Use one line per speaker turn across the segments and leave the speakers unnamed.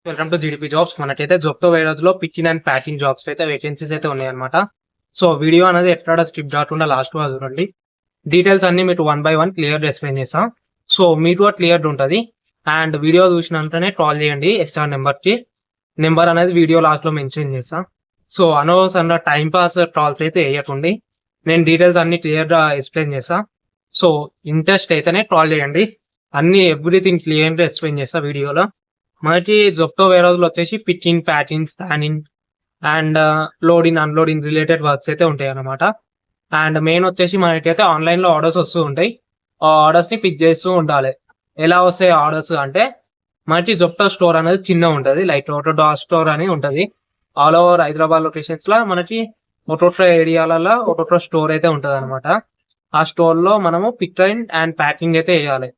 Welcome to GDP jobs. మనకైతే జొప్టో virus లో picking and packing jobs అయితే వేకెన్సీస్ అయితే ఉన్నాయన్నమాట. సో వీడియో అనేది ఎక్కడ స్కిప్ కాకుండా లాస్ట్ వరకు చూడండి. డీటెయిల్స్ అన్ని మీకు 1 by 1 క్లియర్ ఎక్స్ప్లెయిన్ చేస్తాం. సో మీకు క్లియర్ ఉంటుంది. అండ్ వీడియో చూసినంతనే కాల్ చేయండి హెచ్ఆర్ నెంబర్ అనేది వీడియో లాస్ట్ లో మెన్షన్ చేస్తాం. సో అనవసరంగా టైం పాస్ కాల్స్ అయితే వేయకండి. నేను డీటెయిల్స్ అన్ని క్లియర్ గా ఎక్స్ప్లెయిన్ చేస్తా. సో ఇంట్రెస్ట్ అయితేనే కాల్ చేయండి. అన్ని ఎవ్రీథింగ్ క్లియర్ గా ఎక్స్ప్లెయిన్ చేస్తా వీడియోలో. మనకి జొప్టో వేరోజ్ లో వచ్చేసి picking, packing, scanning and loading, unloading related works అయితే ఉంటాయి అన్నమాట. అండ్ మెయిన్ వచ్చేసి మనకైతే ఆన్లైన్ లో ఆర్డర్స్ వస్తూ ఉంటాయి. ఆ ఆర్డర్స్ ని పిక్ చేస్తూ ఉండాలి. ఎలా వస్తాయి ఆర్డర్స్ అంటే, మనకి జొప్టో స్టోర్ అనేది చిన్న ఉంటది, లైక్ ఆటో స్టోర్ అని ఉంటది. ఆల్ ఓవర్ హైదరాబాద్ లొకేషన్స్ లో మనకి ఒక్కొక్క ఏరియాలలో ఒక్కొక్క స్టోర్ అయితే ఉంటది అనమాట. ఆ స్టోర్ లో మనము పిక్ అండ్ ప్యాకింగ్ అయితే వేయాలి.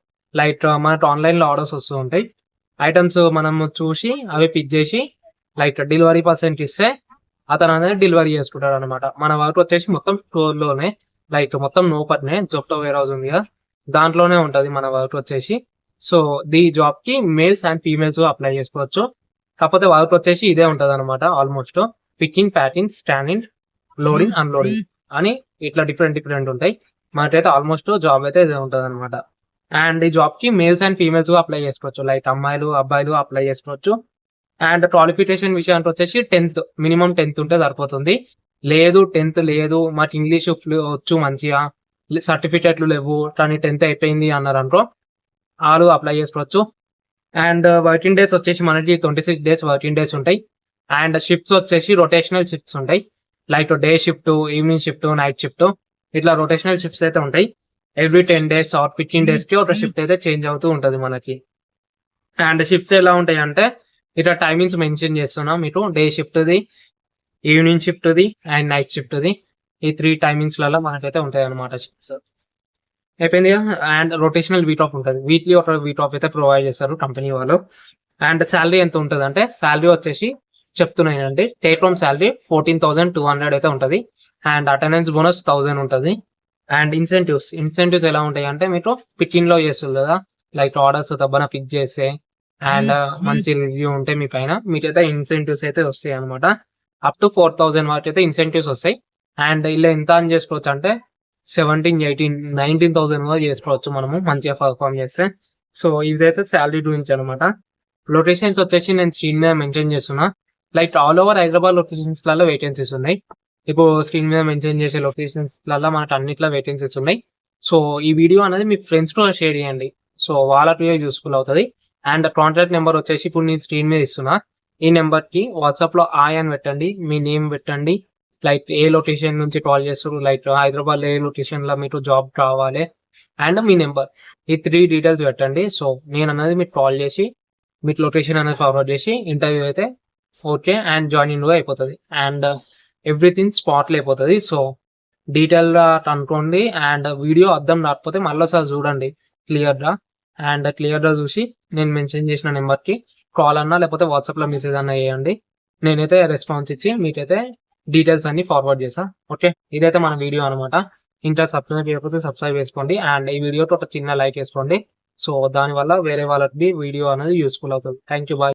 లైక్ మనకి ఆన్లైన్ లో ఆర్డర్స్ వస్తూ ఉంటాయి. ఐటమ్స్ మనం చూసి అవి పిక్ చేసి లైక్ డెలివరీ పర్సన్ కి ఇస్తే అతను అనేది డెలివరీ చేసుకుంటాడు అనమాట. మన వర్క్ వచ్చేసి మొత్తం స్టోర్ లోనే, లైక్ మొత్తం నోపట్నే జొప్టో వేర్ హౌస్ ఉంది కదా, దాంట్లోనే ఉంటది మన వర్క్ వచ్చేసి. సో ఈ జాబ్ కి మేల్స్ అండ్ ఫీమేల్స్ అప్లై చేసుకోవచ్చు. కాకపోతే వర్క్ వచ్చేసి ఇదే ఉంటది అనమాట. Almost picking, packing, scanning, loading, unloading అని ఇట్లా డిఫరెంట్ ఉంటాయి. మనకైతే ఆల్మోస్ట్ జాబ్ అయితే ఇదే ఉంటది అనమాట. అండ్ ఈ జాబ్ కి మేల్స్ అండ్ ఫీమేల్స్ అప్లై చేసుకోవచ్చు, లైక్ అమ్మాయిలు అబ్బాయిలు అప్లై చేసుకోవచ్చు. అండ్ క్వాలిఫికేషన్ విషయానికి వచ్చేసి 10th, మినిమం 10th ఉంటే సరిపోతుంది. లేదు 10th లేదు, మాకు ఇంగ్లీష్ వచ్చు మంచిగా, సర్టిఫికెట్లు లేవు కానీ 10th అయిపోయింది అన్నారు అనుకో, వాళ్ళు అప్లై చేసుకోవచ్చు. అండ్ వర్కింగ్ డేస్ వచ్చేసి మనకి 26 days వర్కింగ్ డేస్ ఉంటాయి. అండ్ షిఫ్ట్స్ వచ్చేసి రొటేషనల్ షిఫ్ట్స్ ఉంటాయి, like day shift, evening shift, night shift, ఇట్లా రొటేషనల్ షిఫ్ట్స్ అయితే ఉంటాయి. ఎవ్రీ 10 days ఆర్ 15 days కి ఒక షిఫ్ట్ అయితే చేంజ్ అవుతూ ఉంటది మనకి. అండ్ షిఫ్ట్స్ ఎలా ఉంటాయి అంటే, ఇట్లా టైమింగ్స్ మెన్షన్ చేస్తున్నా మీకు. Day shift the, evening shift the and night shift the, ఈ 3 టైమింగ్స్ లలో మనకైతే ఉంటాయి అనమాట షిఫ్ట్స్. అయిపోయింది. అండ్ రొటేషనల్ వీక్ ఆఫ్ ఉంటుంది, వీక్లీ ఒక వీక్ ఆఫ్ అయితే ప్రొవైడ్ చేస్తారు కంపెనీ వాళ్ళు. అండ్ శాలరీ ఎంత ఉంటుంది అంటే, శాలరీ వచ్చేసి చెప్తున్నానండి, టేక్ హోమ్ శాలరీ 14,200 అయితే ఉంటుంది. అండ్ అటెండెన్స్ బోనస్ 1000 ఉంటుంది. అండ్ ఇన్సెంటివ్స్ ఎలా ఉంటాయి అంటే, మీకు పికింగ్ లో చేస్తుంది కదా, లైక్ ఆర్డర్స్ తప్పన పిక్ చేస్తే అండ్ మంచి రివ్యూ ఉంటే మీ పైన మీకైతే ఇన్సెంటివ్స్ అయితే వస్తాయి అనమాట. అప్ టు 4,000 వరకు అయితే ఇన్సెంటివ్స్ వస్తాయి. అండ్ ఇలా ఎంత అని చేసుకోవచ్చు అంటే 17, 18, 19,000 వరకు చేసుకోవచ్చు మనము మంచిగా పర్ఫామ్ చేస్తే. సో ఇదైతే శాలరీ గురించి అనమాట. లొకేషన్స్ వచ్చేసి నేను స్క్రీన్ మీద మెన్షన్ చేస్తున్నా, like all over Hyderabad locations లలో వేకెన్సీస్ ఉన్నాయి. ఇప్పుడు స్క్రీన్ మీద మెన్షన్ చేసే లొకేషన్స్ లలో మనకు అన్నిట్లో వేకెన్సీస్ ఉన్నాయి. సో ఈ వీడియో అనేది మీ ఫ్రెండ్స్ తో షేర్ చేయండి, సో వాళ్ళకి యూస్ఫుల్ అవుతుంది. అండ్ కాంటాక్ట్ నెంబర్ వచ్చేసి ఇప్పుడు నేను స్క్రీన్ మీద ఇస్తున్నా. ఈ నెంబర్ కి వాట్సాప్ లో హాయ్ అని పెట్టండి, మీ నేమ్ పెట్టండి, లైక్ ఏ లొకేషన్ నుంచి కాల్ చేస్తారు, లైక్ హైదరాబాద్ లో ఏ లొకేషన్ లో మీకు జాబ్ కావాలి, అండ్ మీ నెంబర్, ఈ 3 డీటెయిల్స్ పెట్టండి. సో నేను అనేది మీకు కాల్ చేసి మీకు లొకేషన్ అనేది ఫార్వర్డ్ చేసి ఇంటర్వ్యూ అయితే ఓకే అండ్ జాయినింగ్ గా అయిపోతుంది. అండ్ ఎవ్రీథింగ్ స్పాట్ లో అయిపోతుంది. సో డీటెయిల్ గా అనుకోండి. అండ్ వీడియో అర్థం రాకపోతే మళ్ళీ ఒకసారి చూడండి క్లియర్ గా. అండ్ క్లియర్ గా చూసి నేను మెన్షన్ చేసిన నెంబర్ కి కాల్ అన్నా లేకపోతే వాట్సాప్ లో మెసేజ్ అన్నా చేయండి. నేనైతే రెస్పాన్స్ ఇచ్చి మీకైతే డీటెయిల్స్ అన్ని ఫార్వర్డ్ చేసా. ఓకే, ఇదైతే మన వీడియో అనమాట. ఇంకా సబ్స్క్రైబ్ చేయకపోతే సబ్స్క్రైబ్ చేసుకోండి. అండ్ ఈ వీడియోకి ఒక చిన్న లైక్ వేసుకోండి. సో దాని వల్ల వేరే వాళ్ళకి వీడియో అనేది యూస్ఫుల్ అవుతుంది. Thank you, bye.